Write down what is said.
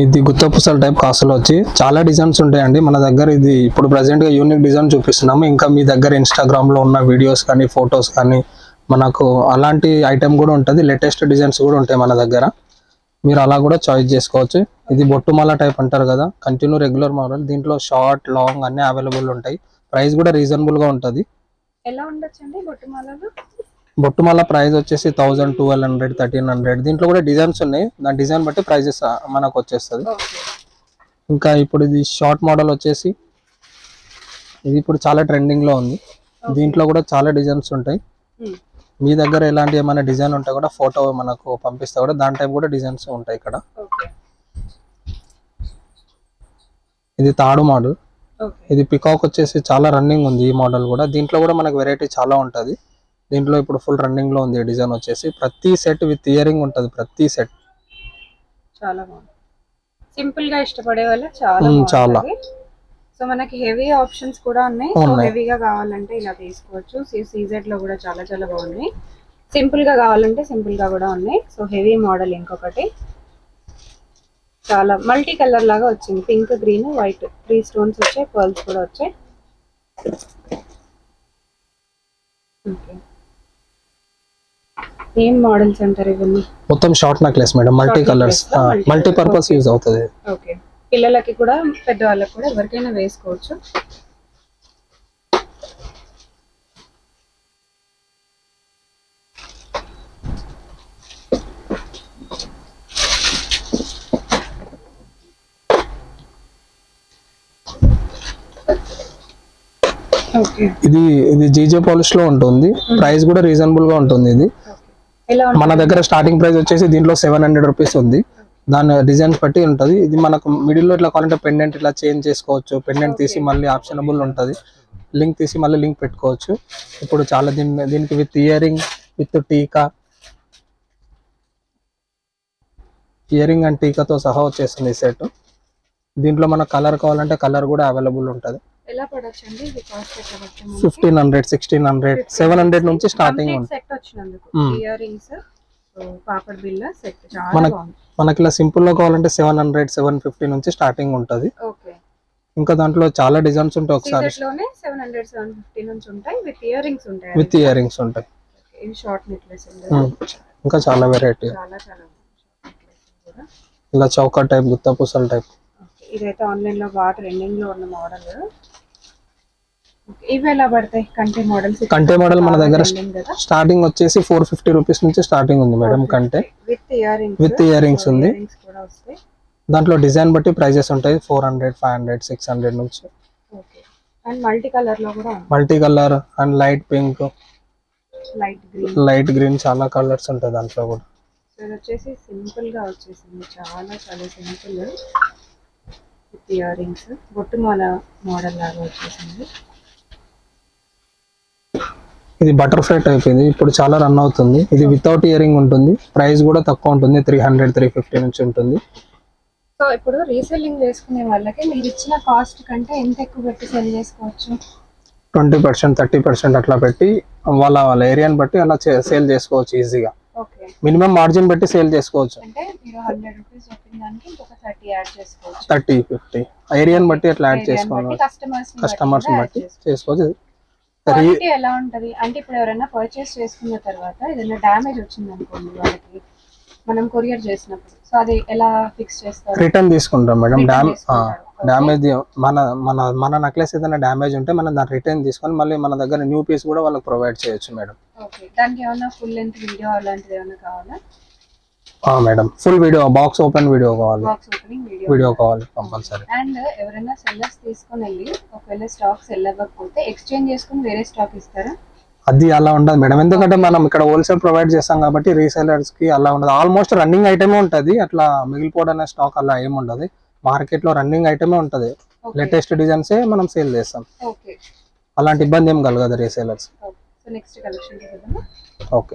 ఇది గుత్తపూసల టైప్ కాసులు వచ్చి చాలా డిజైన్స్ ఉంటాయండి మన దగ్గర. ఇది ఇప్పుడు ప్రెసెంట్ గా యూనిక్ డిజైన్ చూపిస్తున్నాము. ఇంకా మీ దగ్గర ఇన్స్టాగ్రామ్ లో ఉన్న వీడియోస్ కానీ ఫొటోస్ కానీ మనకు అలాంటి ఐటమ్ కూడా ఉంటుంది. లేటెస్ట్ డిజైన్స్ కూడా ఉంటాయి మన దగ్గర, మీరు అలా కూడా చాయిస్ చేసుకోవచ్చు. ఇది బొట్టుమాల టైప్ అంటారు కదా, కంటిన్యూ రెగ్యులర్ మోడల్. దీంట్లో షార్ట్ లాంగ్ అన్ని అవైలబుల్ ఉంటాయి. ప్రైస్ కూడా రీజనబుల్ గా ఉంటుంది. ఎలా ఉండొచ్చండి బొట్టుమాలలో? బొట్టుమాల ప్రైస్ వచ్చేసి 1000, 1200, 1300. దీంట్లో కూడా డిజైన్స్ ఉన్నాయి, దాని డిజైన్ బట్టి ప్రైజెస్ మనకు వచ్చేస్తుంది. ఇంకా ఇప్పుడు ఇది షార్ట్ మోడల్ వచ్చేసి ఇది ఇప్పుడు చాలా ట్రెండింగ్ లో ఉంది. దీంట్లో కూడా చాలా డిజైన్స్ ఉంటాయి. మీ దగ్గర ఎలాంటి ఏమైనా డిజైన్ ఉంటే కూడా ఫోటో మనకు పంపిస్తే కూడా దాని టైప్ కూడా డిజైన్స్ ఉంటాయి ఇక్కడ. ఇది తాడు మోడల్. ఇది పికాక్ వచ్చేసి చాలా రన్నింగ్ ఉంది ఈ మోడల్ కూడా. దీంట్లో కూడా మనకు వెరైటీ చాలా ఉంటుంది. దీంట్లో ఇప్పుడు ఫుల్ రన్నింగ్ లో ఉంది డిజైన్ వచ్చేసి. ప్రతి సెట్ విత్ ఇయరింగ్ ఉంటుంది, ప్రతి సెట్. చాలా బాగుంది, సింపుల్ గా ఇష్టపడే వాళ్ళ చాలా. సో మనకి హెవీ ఆప్షన్స్ కూడా ఉన్నాయి. సో హెవీగా కావాలంటే ఇలా తీసుకోవచ్చు. సీజెడ్ లో కూడా చాలా చాలా బాగున్నాయి. సింపుల్ గా కావాలంటే సింపుల్ గా కూడా ఉన్నాయి. సో హెవీ మోడల్ ఇంకొకటి చాలా మల్టీ కలర్ లాగా వచ్చింది. పింక్, గ్రీన్, వైట్ 3 స్టోన్స్ వచ్చాయి, పర్ల్స్ కూడా వచ్చాయి. ఓకే, ఏం మోడల్స్ అంటారు ఇవన్నీ? మొత్తం short necklace madam, multi colours, multi purpose use అవుతుంది. ఓకే, పిల్లలకి కూడా పెద్దవాళ్ళకి కూడా ఎవరికైనా వేసుకోవచ్చు. ఇది జీజే పాలిష్ లో ఉంటుంది. ప్రైస్ కూడా రీజనబుల్ గా ఉంటుంది. ఇది మన దగ్గర స్టార్టింగ్ ప్రైస్ వచ్చేసి దీంట్లో 700 రూపీస్ ఉంది. దాని డిజైన్స్ బట్టి ఉంటుంది. ఇది మనకు మిడిల్ లో ఇట్లా కావాలంటే పెండెంట్ ఇట్లా చేంజ్ చేసుకోవచ్చు. పెండెంట్ తీసి మళ్ళీ ఆప్షనబుల్ ఉంటుంది. లింక్ తీసి మళ్ళీ లింక్ పెట్టుకోవచ్చు. ఇప్పుడు చాలా దీనికి విత్ ఇయరింగ్, విత్ టీకా, ఇయరింగ్ అండ్ టీకాతో సహా వచ్చేస్తుంది ఈ సెట్. దీంట్లో మన కలర్ కావాలంటే కలర్ కూడా అవైలబుల్ ఉంటుంది. ఎలా పడొచ్చండి ఇది? కాస్ట్ ఎట్లా పడుతుంది? 1500, 1600, 700 నుంచి స్టార్టింగ్ ఉంటుంది. సెట్ వచ్చినందుకు ఇయర్ రింగ్స్, పాపడ్ బిల్ల సెట్ చాలా బాగుంది. మనకి ఇలా సింపుల్ లో కావాలంటే 700, 750 నుంచి స్టార్టింగ్ ఉంటుంది. ఓకే, ఇంకా దాంట్లో చాలా డిజైన్స్ ఉంటాయి. ఒకసారి సెట్ లోనే 700, 750 నుంచి ఉంటాయి. విత్ ఇయర్ రింగ్స్ ఉంటాయి. విత్ ఇయర్ రింగ్స్ ఉంటాయి. ఇది షార్ట్ నెక్లెస్ ఇంకా చాలా వెరైటీ. చాలా చాలా కూడా ఇలా చౌకా టైప్, గుత్తపూసల టైప్. ఇదైతే ఆన్లైన్ లో బాగా ట్రెండింగ్ లో ఉన్న మోడల్. ఇవి ఎలా పడతాయి? కంటే మోడల్స్. కంటే మోడల్ మన దగ్గర స్టార్టింగ్ వచ్చేసి 450 రూపీస్ నుంచి స్టార్టింగ్ ఉంది మేడం. కంటే విత్ ఇయర్ రింగ్స్ ఉంది. దాంట్లో డిజైన్ బట్టి ప్రైజెస్ ఉంటాయి. 400, 500, 600 నుంచి. అండ్ మల్టీ కలర్ లో కూడా, multi colour and light pink, light green చాలా కలర్స్ ఉంటాయి దాంట్లో కూడా. ఇది వచ్చేసి సింపుల్ గా వచ్చేసింది, చాలా చాలా సింపుల్ విత్ ఇయర్ రింగ్స్. బొట్టుమాల మోడల్ లాగా వచ్చేసింది. ఇది బటర్ఫ్లై టైప్. ఇది ఇప్పుడు చాలా రన్ అవుతుంది. ఇది వితౌట్ ఇయరింగ్ ఉంటుంది. ప్రైస్ కూడా తక్కువ ఉంటుంది, 300, 350 నుంచి ఉంటుంది. సో ఇప్పుడు రీసెల్లింగ్ చేసుకునే వాళ్ళకి మీరు ఇచ్చిన కాస్ట్ కంటే ఎంత ఎక్కువ పెట్టి సెల్ చేసుకోవచ్చు? 20%, 30% అట్లా పెట్టి వాళ్ళ ఏరియాని బట్టి అలా సేల్ చేసుకోవచ్చు ఈజీగా. మినిమం మార్జిన్ పెట్టి సేల్ చేసుకోవచ్చు. అంటే మీరు 100 రూపీస్ చెప్పిన దానికి ఇంకొక 30 యాడ్ చేసుకోవచ్చు. 30, 50 ఏరియాని బట్టి అట్లా యాడ్ చేసుకోవచ్చు. కస్టమర్స్ బట్టి చేసుకోవచ్చు. క్వాలిటీ ఎలా ఉంటది అంటే ఇప్పుడు ఎవరైనా పర్చేస్ చేసుకున్న తర్వాత ఏదైనా డ్యామేజ్ వచ్చింది అనుకోండి వాళ్ళకి, మనం కొరియర్ చేసినప్పుడు, సో అది ఎలా ఫిక్స్ చేస్తారు? రిటర్న్ తీసుకుంటాం మేడం. డ్యామేజ్ మన నెక్లెస్ ఏదైనా డ్యామేజ్ ఉంటే మనం దాన్ని రిటర్న్ తీసుకొని మళ్ళీ మన దగ్గర న్యూ పీస్ కూడా వాళ్ళకి ప్రొవైడ్ చేయొచ్చు మేడం. ఓకే, దానికి ఏమైనా ఫుల్ లెంత్ వీడియో అలాంటిది ఏమైనా కావాలా? Madam full video, box open video కావాలి. బాక్స్ ఓపెనింగ్ వీడియో కావాలి కంపల్సరీ. అండ్ ఎవరైనా సెల్లర్స్ తీసుకొని వెళ్ళి ఒకవేళ స్టాక్ సెల్ అవ్వకపోతే ఎక్స్చేంజ్ చేసుకుని వేరే స్టాక్ ఇస్తారా? అది అలా ఉండదు మేడం, ఎందుకంటే మనం ఇక్కడ హోల్సేల్ ప్రొవైడ్ చేస్తాం కాబట్టి రీసెలర్స్ కి అలా ఉండదు. ఆల్మోస్ట్ రన్నింగ్ ఐటమే ఉంటుంది. అట్లా మిగిలిపోవడం అనే స్టాక్ అలా ఏమి ఉండదు. మార్కెట్ లో రన్నింగ్ ఐటమే ఉంటుంది. లేటెస్ట్ డిజైన్స్ మనం సేల్ చేస్తాం. అలాంటి ఇబ్బంది ఏం కలగదు రీసెలర్స్. Next collection okay.